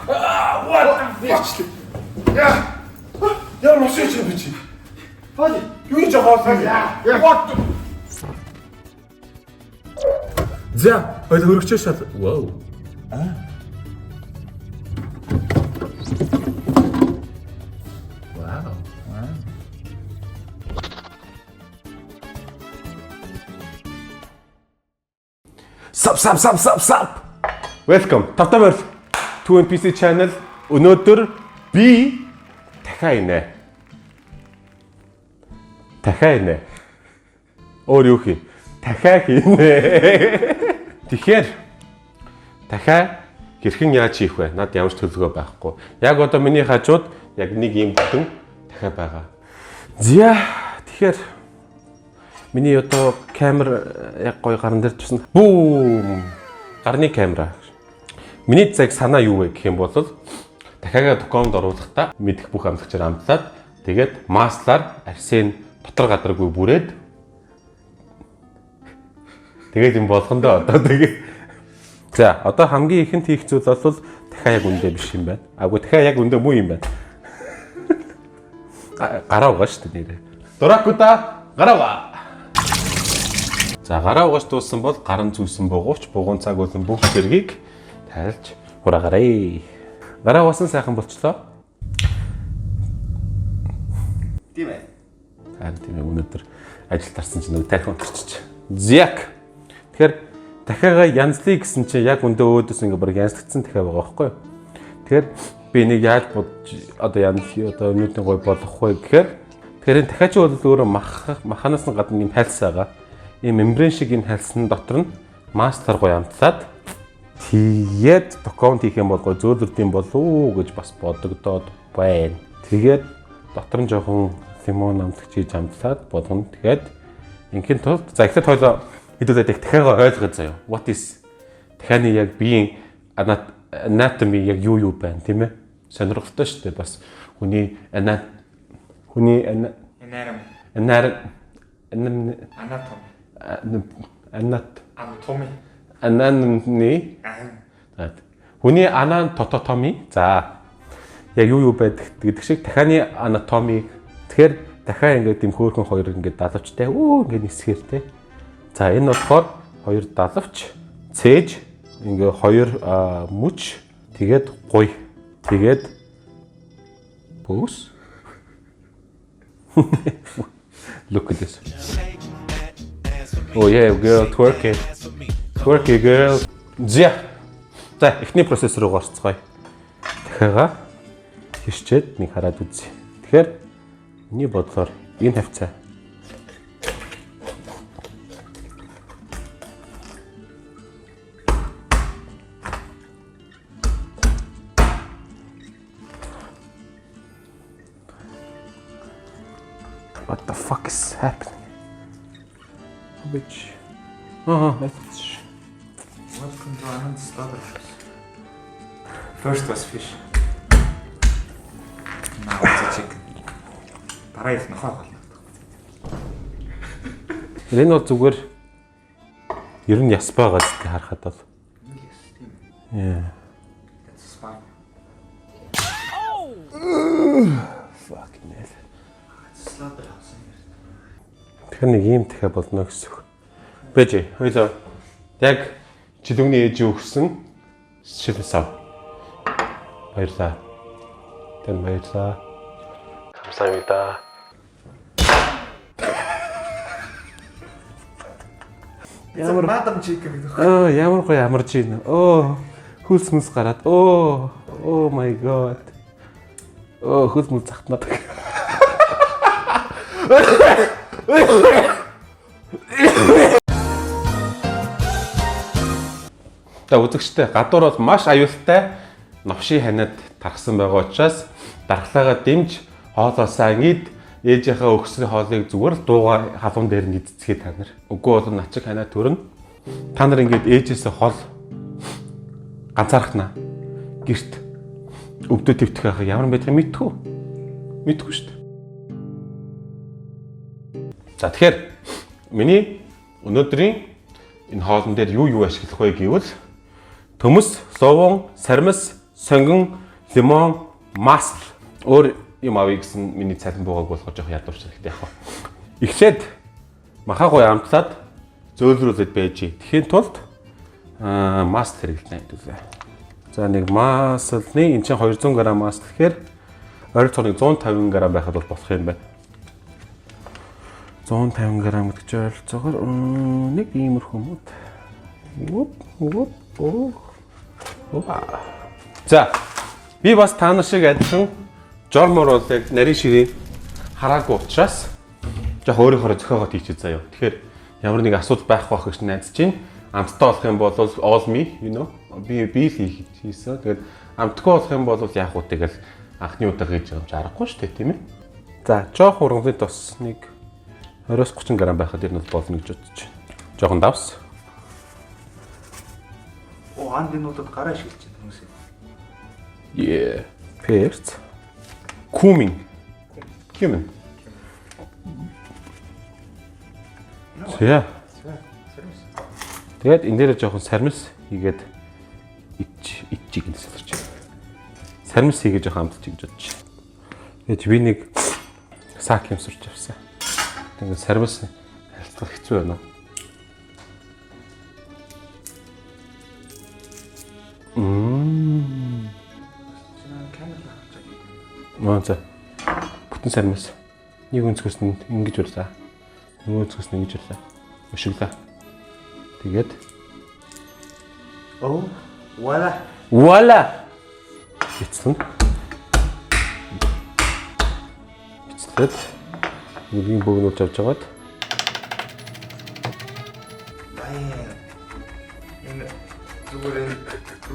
What the fuck? Я машин чи бич. Хаач юу гэж хоосон юм? What? За, ойль хөргөчөөс шал. Вау. Вау. Sup. Welcome. Тавтамөр 2NPC channel. Өнөөдөр би дахиад инэ. Өөр юу хий? Дахиад хийнэ. Тэгэхээр дахиад хэрхэн яаж хийх вэ? Над ямар ч төлөвлөгөө байхгүй. Яг одоо миний хажууд яг нэг юм бүтэн дахиад байгаа. За тэгэхээр миний одоо камер яг гоё гаран дээр чсэн. Бүүм. Гарны камера. Миний цаг санаа юу вэ гэх юм бол дахиагаа документ оруулахдаа мэдэх бүх амлагчаар амтлаад тэгээд маслаар арсен дотор гадаргүй бүрээд тэгээд юм болгондоо одоо тэгээд за одоо хамгийн ихэнд хийх зүйл бол дахиад яг үндэ биш юм байна. Агуу дахиад яг үндэ муу юм байна. Гараа угаа шүү дээ нэрээ. Дуракута гараа. За гараа угааж дууссан бол гарын зүүсэн богооч бугуун цаг болон бүх зэргийг тайлж хураагараа. Гараа угаасан сайхан болчлоо. Тийм ээ. Тийм ээ өнөөдөр ажил тарсан чинь нөгөө тарих онцорч. Зяк. Тэгэхээр дахиагаа янзлий гэсэн чинь яг өндөө өөдөөс ингээ баг янзлагдсан дахиад байгаа байхгүй юу? Тэгэхээр би энийг яаж бодож одоо янзлий одоо өнөөдрийн гой болгох вэ гэхээр тэгэхээр дахиад ч бол өөрөө маханаас нь гадна юм хальс байгаа. Ийм мембран шиг энэ хальсны дотор нь мастер гоё амтлаад тэгээд документ хийх юм бол гоё зөөлрдөм болов уу гэж бас бодогдоод байна. Тэгээд дотор нь жоохон лимон амтлагч хийж амтлаад болгоно. Тэгээд ингийн тулд за ихтэй тойлоо хэдүүлээд их дахиагаа ойлгоод заяа. What is дахианы яг биеийн anatomy яг юу байна тийм ээ? Сонирхолтой шүү дээ бас хүний анатоми. Хүний анатоми. За. Яг юу байдаг гэдэг шиг дахианы анатоми. Тэгэхээр дахиад ингээд юм хөөрхөн хоёр ингээд далавчтай. Ингээд нисгэр те. За энэ болохоор хоёр далавч, цээж, ингээ хоёр мүч, тэгээд гуй. Тэгээд бөөс. Look at this. Oh yeah, girl, twerk it. Twerk it, girl. За эхний процесс руу орцгоё. Дахиагаа хишчээд нэг хараад үзье. Тэгэхээр миний бодлоор энэ хавцаа What the fuck is happening? Bitch. That's... Welcome to Anand's slaughterhouse. First was fish. Now it's a chicken. Парайл нохоо болно. Энэ бол зүгээр ер нь яс байгаа гэдэг харахад бол. Yes, тийм. Yeah. That's fine. Fucking hell. Slaughterhouse. Тэгэхээр нэг юм дахиад болно гэсэн үг. Бэж, хоёлоо яг жилүүний ээж өгсөн шилэсав. Баярлаа. Тэн баярлаа. 감사합니다. Ямар мадам chicken гэдэг. Ямар гоё амарч ийн. Хөлс мэс гараад. Oh my god. Хөлс мэс захтнаад. За үзэгчтэй гадуур бол маш аюултай новшийн ханиад тархсан байгаа учраас дархлаагаа дэмж хоолоосаа ид ээжийнхээ өгсөн хоолыг зүгээр л дуугаа халуун дээр нь идцгээ та нар. Үгүй бол начиг ханаа төрнө. Та нар ингээд ээжээсээ хол ганцаархнаа. Гэрт өвдөө твтэх байхаа ямар байдгийг мэдтгүү. Мэдтгүү шүү дээ. За тэгэхээр миний өнөөдрийн энэ хоолн дээр юу ашиглах вэ гэвэл төмөс, суван, сармис, сонгон, лимон, масл өөр юм авъя гэсэн миний цалин буугааг болохоор жоох ядуурч хэрэгтэй яг. Эхлээд махагуй амтлаад зөөлрүүлээд байж. Тэхийн тулд масл хэрэглэнэ гэдэг. За нэг маслны энэ чинь 200 г масл гэхээр ойролцоогоор 150 г байхад бол болох юм байна. 150 г гэж ойролцоогоор нэг иймэрхүү мод. За би бас та нар шиг адилхан жормор бол яг нарийн ширээ хараагүй учраас жоох өөрийнхөө зохиогоод хийчихээ заяа. Тэгэхээр ямар нэг асуудал байх байх гэж найдаж байна. Амттай болох юм бол all me, you know. Би л хийсэн. Тэгээд амтгүй болох юм бол яг уу тэгэл анхны удаа хийж байгаа юм чи аргагүй шүү дээ, тийм ээ. За жоох ургамлын тос нэг 20-30 г байхад ер нь болно гэж бодож байна. Жохон давс. Оо анд энэ удаад гараа ашиглаж байгаа хүмүүс. Yeah. Перц. Cumin. За. Тэгээд энэ дээр жоохон сармис хийгээд ичиг гэж хэлж байна. Сармис хийгээд жоохон амтчих гэж бодож байна. Тэгээд би нэг сак юм сурч авсан. Тэгээд сармис харилцах хэцүү байна. Мааца. Бүтэн сармис. Нэг өнцгөөс нь ингэж урлаа. Нөгөө өнцгөөс нь ингэж урлаа. Өшиглээ. Тэгээд Voila. Эцлэн. Эцлээд нэгэн бөгнүүлж авч жагаад.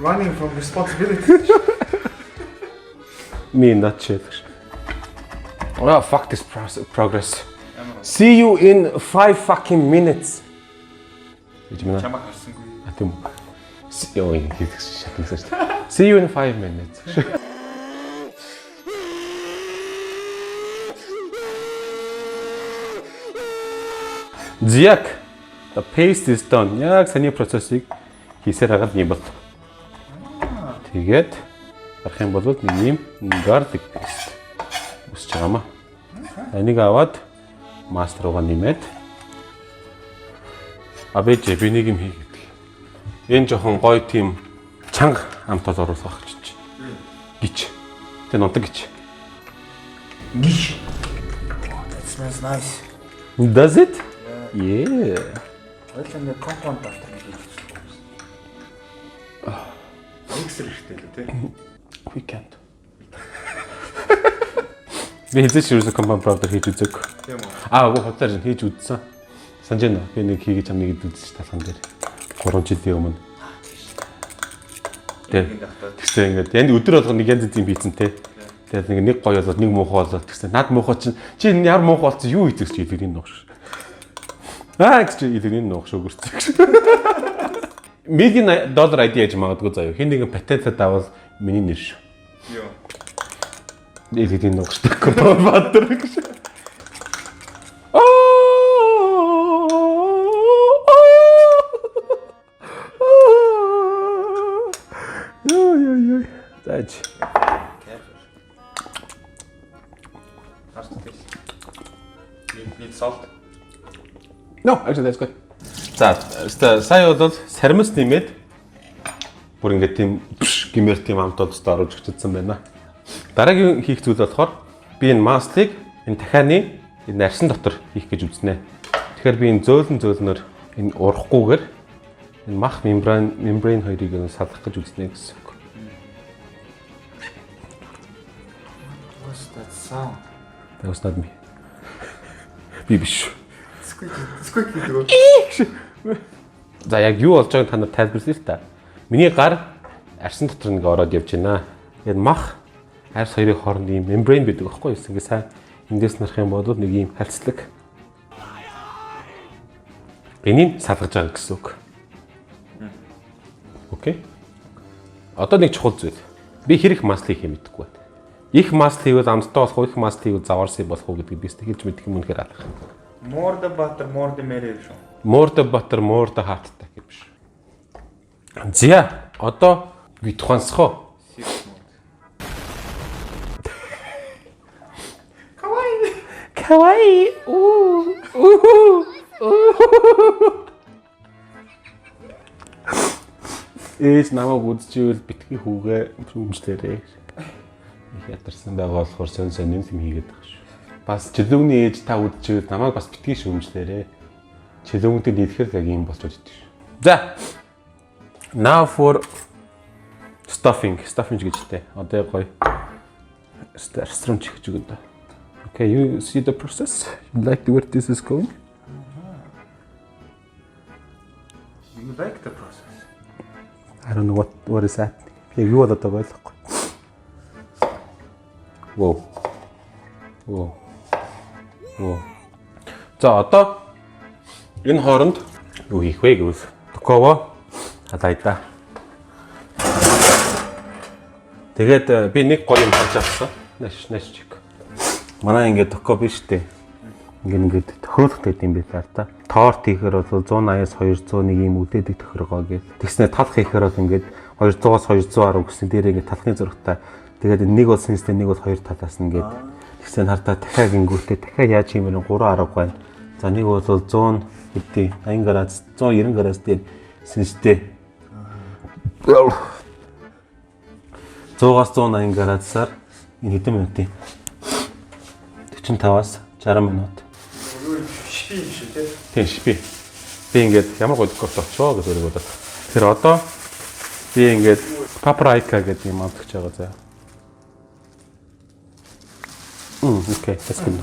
Running from responsibility. Me not shit. Oh fuck this progress. See you in 5 fucking minutes. Чамаа харсангүй. Тийм. Ёо ингэ шатнасан шүү дээ. See you in 5 minutes. Зяк. The paste is done. Яг саний процессыг хийсээр хагаад юм бол. Тэгээд гарах юм бол нэг юм garlic paste үсч байгаамаа. Энийг аваад мастер руугаа нэмээд абэж би нэг юм хийгээд. Энэ жоохон гоё тийм чанга амтал оруулах гэж. Гिच. Тэ нутаг гिच. Гиш. That smells nice. Does it? Yeah. Ойлын компаунд автор гэж хэлж байна. Миксер ихтэй л тий. We can't. Би хэлж ирсэн компаунд автор хийж үзэг. Тийм үү. Үгүй хотлоор хийж үзсэн. Санаж байна. Би нэг хийгээд чамныг идэлсэн талхан дээр 3 жилийн өмнө. Тэгсэн ингээд яг өдөр болгоо нэг янз бүрийн бийцэн те. Тэгээд нэг гоё болоод нэг муухай болоод тэгсэн. Наад муухай чинь чи ямар муухай болсон юу хийх гэж хэлэх юм нууш. Гэж хэлэх юм нууш өгөрцөг. $1 million ID яаж магадгүй заяа. Хин нэгэн патентад авал миний нэр шүү. Йоо. Хэлэх юм нууш. Компаундер гэж. Зааж. Need salt. No, actually that's good. За, сая бол сармис нэмээд бүр ингээд тийм гимээр тийм амтууд өстө оруулж өгчөдсөн байна. Дараагийн хийх зүйл болохоор би энэ маслыг энэ дахианы энэ нарсан дотор хийх гэж үзнэ. Тэгэхээр би энэ зөөлнөр энэ урахгүйгээр энэ мах мембран хоёрыг нь салгах гэж үзнэ гэсэн. What's that sound? That was not me. Би биш. Squeak гэдэг. За яг юу болж байгааг та нар тайлбарлая л та. Миний гар арсан дотор нэг ороод явж байна. Тэгээд мах арс хоёрын хооронд ийм мембран байдаг байхгүй юу? Ингээд сайн эндээс нарах юм бол нэг ийм харьцлаг. Энийг салгаж байгаа гэсэн үг. Окей. Одоо нэг чухал зүйл. Би хэрэг маслыг хийх мэдэхгүй байна. Их масл хийвэл амттай болох уу, их масл хийвэл заваарсан болох уу гэдгийг би хэлж мэдэх юм үнэхээр алах. More the butter, more the merrier шүү. More butter, more heartтай гэх биш. За одоо би тухансхоо. Kawaii. Ээж намайг үзчихвэл битгий хүүгээ өмчлээрээ. Их ядарсан байгаа болохоор сонь юм хийгээд байгаа шүү. Бас чөлөөний ээж та үзчихвэл намайг бас битгий шүүмжлээрээ. Чөлөөнтэй нийлэхээр яг юм болчиход идэв шүү. За. Now for stuffing. Stuffing гэж дээ. Одоо гоё. Restaurant чих гэж өгдөө. Okay, you see the process? You like where this is going? You like the process? I don't know what is happening. Яг юу болоод байгааг ойлгохгүй. Wow. Wow. Wow. За одоо энэ хооронд юу хийх вэ гэвэл токово хадайда. Тэгээд би нэг гоё юм харж авсан. Нэш чиг. Манай ингээд токо биш үү? Ингээд тохируулах гэдэг юм байна та. Торт хийхээр бол 180-аас 201 ийм үдээдэг тохиргоо гээд. Тэгснээр талх хийхээр бол ингээд 200-аас 210 гэсэн дээр ингээд талхны зурагтай. Тэгээд нэг бол синстэй нэг бол хоёр талаас нь ингээд. Тэгснээр хардаа дахиад гингүүтээ дахиад яаж юм бэ 310 байна. За нэг бол 100 хэдий 80 градус 190 градус дээр синстэй. 100-аас 180 градусаар энэ хэдэн минутын 45-аас 60 минут. Шипи шүү дээ. Тийм шипи. Би ингээд ямар гоё кофе очоо гэж өөрийгөө бодоод. Тэр одоо би ингээд паприка гэдэг юм авч байгаа заа. Окей, that's good.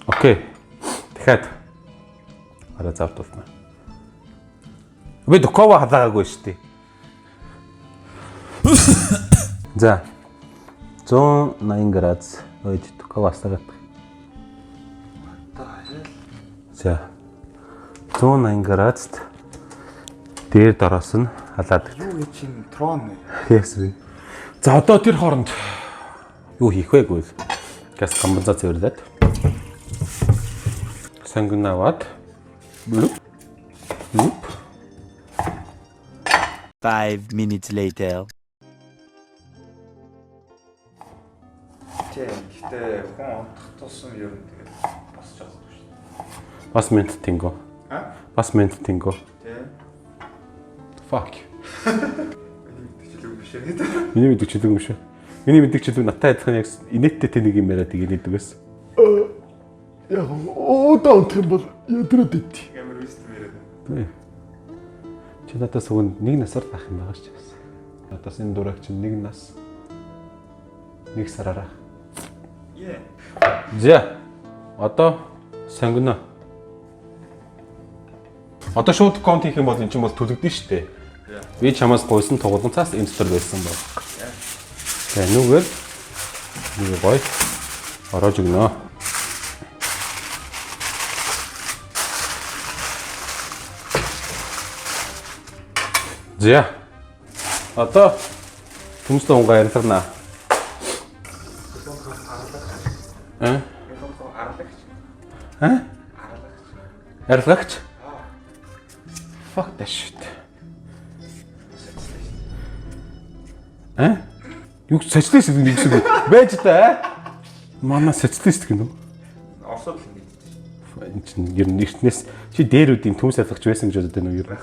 Окей. Дахиад арай завтуулна. Би докова хадаагаагүй шүү дээ. За. 180 градус ойд докова хасаагаад. За. 180 градуст дээр дороос нь халаад. Юу гэж чинь трон вэ? Yes. За одоо тэр хооронд юу хийх вэ гэвэл газ компенсац өрөөд сангунаваад блүп 5 minutes later. Гэтэ хүн унтах тусам ер нь тэгээд босч байгаа шүү дээ. Бас мент тинго. Бас мент тинго. Тэ. Fuck. Мэдчихлээ биш ээ. Миний мэдчихлээ юм шүү. Миний мэдчихлээ натаа адилхан яг инээдтэй тэнийг юм яриад тэгээд идэв гэсэн. Яг даунт юм бол ядраад ит. Камер вист яриад. Тий. Чи надаас өгөн нэг насаар тах юм байгаа ч гэсэн. Надаас энэ дураг чинь нэг нас. Нэг сараараа. Yeah. За. Одоо сонгоно. Одоо шууд конт хийх юм бол эн чинь бол төлөгдөн шүү дээ. Би чамаас гойсон тугуулган цаас энэ дотор байсан баг. Тэгээ нүгээр нэг гой ороож өгнө. За. Одоо түнслэн унгаа ярилцгана. Арлагч? Fuck that shit. Юу социалист гэдэг нэг шиг байж та. Манай социалист гэнэ үү? Оросод л ингэж. Энэ чинь ер нь нэгтнээс чи дээрүүдийн төмс арлагч байсан гэж бодод байна уу ер нь?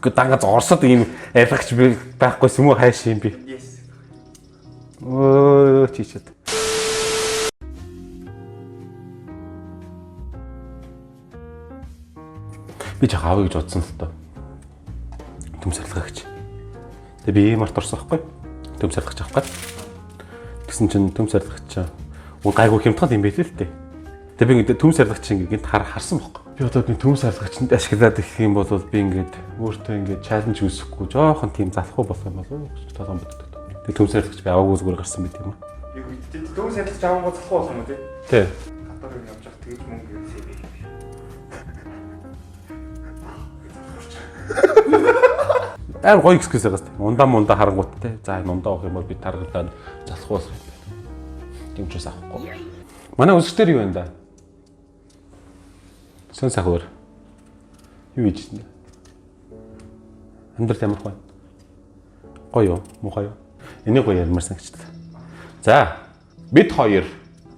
Гэхдээ дангаж Оросод ийм арлагч байхгүйс юм уу хайш юм би? Yes. Оо чичээд. Би ч авъя гэж бодсон л тоо. Төмс арлагч. Тэгээ би ийм арт орсон байхгүй? Төмс арлагч авах гээд. Тэгсэн чинь төмс арлагч гайгүй хямдхан юм байл л дээ. Тэгээ би ингээд төмс арлагч ингээд харсан байхгүй? Би одоо нэг төмс арлагчанд ашиглаад ирэх юм бол би ингээд өөртөө ингээд чаленж үүсэхгүй жоохон тийм залхуу болох юм болов уу гэж толгойн боддог. Тэгээ төмс арлагч би аваагүй зүгээр гарсан байт юм аа. Яг төмс арлагч аваагүй залхуу болох юм уу тий? Тий. Хатар явж явах тэгж мөнгө юм шиг. Аар гоё excuse байгаас та. Ундаа харангууттай. За энэ ундаа авах юм бол би таргалаад залхуу болох юм байна. Тэмчээс авахгүй. Манай өсөлтөр юу вэ да? Сон сахвар. Юу хийж байна? Амьдрал ямар байна? Гоё юу? Муухай юу? Энийг гоё ярмаар санагчлаа. За, бид хоёр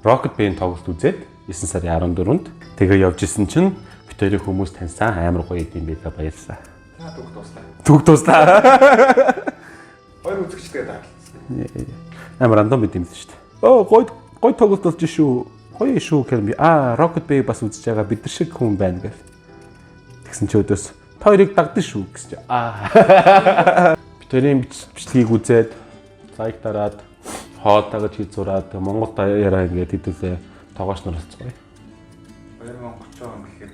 Rocket Band тоглолт үзээд 9 сарын 14-нд тэгээ явж исэн чинь бид хоёрын хүмүүс таньсан амар гоё юм байлаа баярлалаа. Та дүг туслаа. Түг туслаа. Хоёр үзэгчтэй таалагдсан. Амар рандом бид юм л шүү дээ. Оо гоё тоглолт болж шүү. Гоё шүү гэм би. Rocket Band бас үзэж байгаа бид нар шиг хүн байна гэх. Тэгсэн чи өдөөс та хоёрыг дагдан шүү гэсэн чи. Бид хоёрын бичлэгийг үзээд лайк дараад хоол тагаж хийж зураад Монгол даяараа ингээд хэдүүлээ тоогооч нар болцгоё. 2030 он гэхэд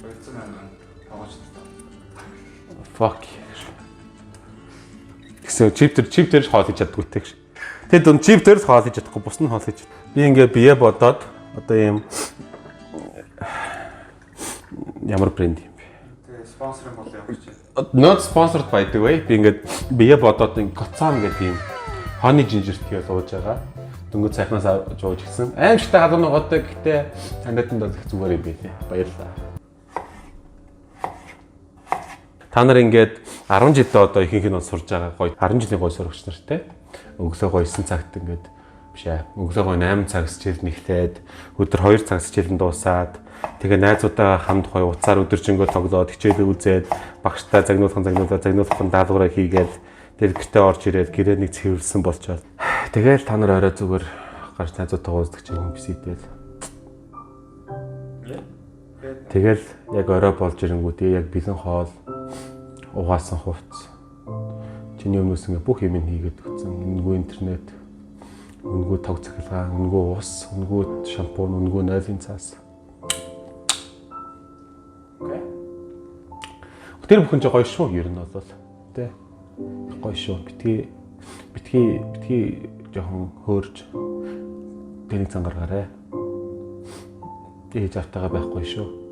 200 мянган тоогооч таа. Fuck. Гэсэн чип дээр хоол хийж чаддгүй тэгш. Тэд дунд чип дээр хоол хийж чадахгүй бус нь хоол хийж. Би ингээд бие бодоод одоо ийм ямар брэнд юм бэ? Тэгээ спонсор юм бол явах чинь. Not sponsored by the way. Би ингээд бие бодоод ингээд коцаам гэдэг юм honey ginger tea сууж байгаа. Дөнгөж цайхнаас жууж гисэн. Аимшигтай халуун ногоотой гэхдээ таньдад бол их зүгээр юм бэ. Баярлалаа. Та нар ингээд 10 жилдээ одоо ихэнх нь сурж байгаа гоё 10 жилийн гоё сурагч нартай. Өглөө гоё 9 цагт ингээд биш ээ. Өглөө гоё 8 цагс хичээл нэгтээд өдөр 2 цагс хичээл дуусаад тэгээ найзуудаа хамт гоё уцаар өдөржингөө тоглоод хичээлээ үзээд багштай загнуулхан даалгавраа хийгээд тэр гэртээ орж ирээд гэрээ нэг цэвэрлсэн болчоод тэгээл та нар орой зүгээр гарч найзуудтайгаа уулздаг ч юм бисэдэл. Тэгэл яг орой болж ирэнгүүт яг бэлэн хоол угаасан хувцс чиний өмнөөс ингээ бүх юм хийгээд өгсөн. Үнэгүй интернет, үнэгүй тог цахилгаан, үнэгүй ус, үнэгүй шампунь, үнэгүй нойлын цаас. Окей. Тэр бүхэн ч гоё шүү ер нь бол тэ. Гоё шүү. Битгий жоохон хөөрж тэнийг цангаргаарэ. Ээж автагаа байхгүй шүү.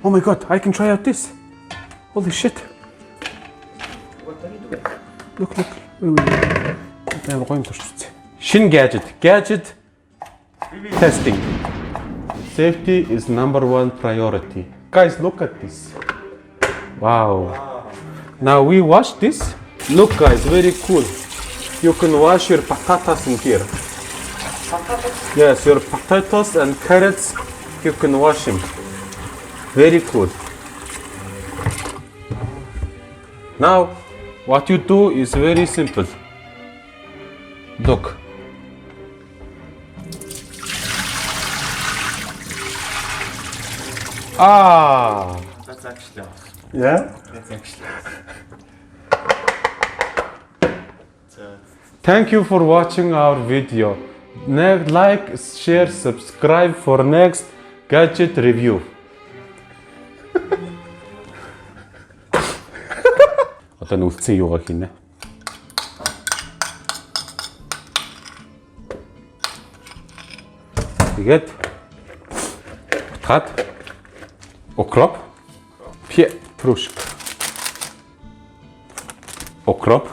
Oh my god, I can try out this. Holy shit. What are you doing? Look. I'm going to shoot. Shin gadget testing. Safety is #1 priority. Guys, look at this. Wow. Now we wash this. Look guys, very cool. You can wash your potatoes in here. Yes, your potatoes and carrots, you can wash them. Very cool. Now, what you do is very simple. Look. That's actually awesome. Yeah? That's actually awesome. Thank you for watching our video. Like, share, subscribe for next gadget review. Одоо нүлцэн юугаа хийнэ. Тэгээд утгаад укроп, петрушка. Укроп.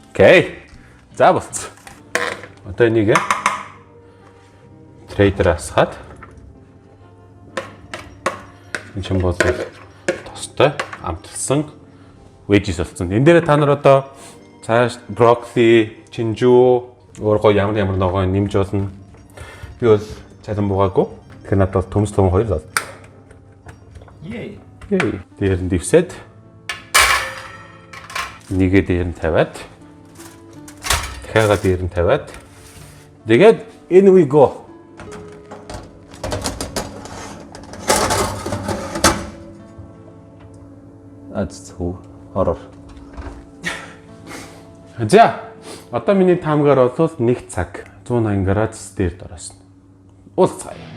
Окей. За болцсон. Одоо энийг трейдер асгаад энэ ч юм бол тостой амталсан veggies болсон. Энэ дээр та нар одоо цааш брокколи, чинжүү, өөр гоё ямар ногоо нэмж болно. Би бол цалин буугаагүй. Тэгэхээр надад төмс том хоёр л. Yay. Дээр нь дэвсээд нэгээ дээр нь тавиад дахиагаа дээр нь тавиад тэгээд in we go. Азцгүй хорор. За, одоо миний таамгаар бол 1 цаг 180 градус дээр дороосно. Уулзцгаая.